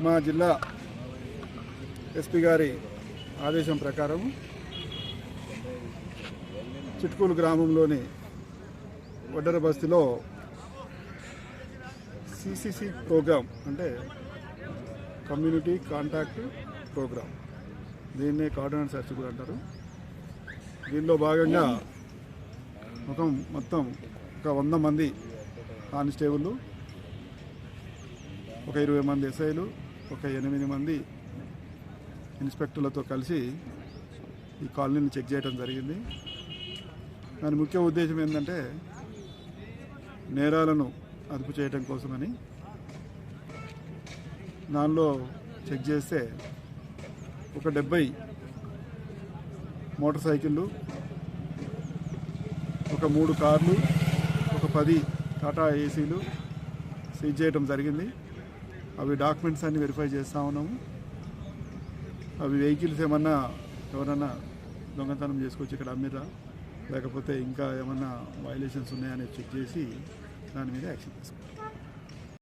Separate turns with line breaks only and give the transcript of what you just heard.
మా జిల్లా ఎస్పీ గారి ఆదేశం ప్రకారం చిట్కూలు గ్రామంలోని వడ్డర బస్తీలో సిసిసి ప్రోగ్రామ్ అంటే కమ్యూనిటీ కాంటాక్ట్ ప్రోగ్రామ్, దీన్నే కార్డినెన్స్ సెర్చ్ కూడా అంటారు. దీనిలో భాగంగా మొత్తం ఒక 100 మంది కానిస్టేబుళ్ళు, ఒక 20 మంది ఎస్ఐలు, ఒక 8 మంది ఇన్స్పెక్టర్లతో కలిసి ఈ కాలనీని చెక్ చేయడం జరిగింది. దాని ముఖ్య ఉద్దేశం ఏంటంటే నేరాలను అదుపు చేయడం కోసమని. దానిలో చెక్ చేస్తే ఒక 70 మోటార్ సైకిళ్ళు, ఒక 3 కార్లు, ఒక 10 టాటా ఏసీలు సీజ్ చేయడం జరిగింది. అవి డాక్యుమెంట్స్ అన్ని వెరిఫై చేస్తూ ఉన్నాము. అవి వెహికల్స్ ఎవరన్నా దొంగతనం చేసుకొచ్చి ఇక్కడ అమ్మిరా, లేకపోతే ఇంకా ఏమన్నా వైలేషన్స్ ఉన్నాయని చెక్ చేసి దాని మీద యాక్షన్ తీసుకుంటాం.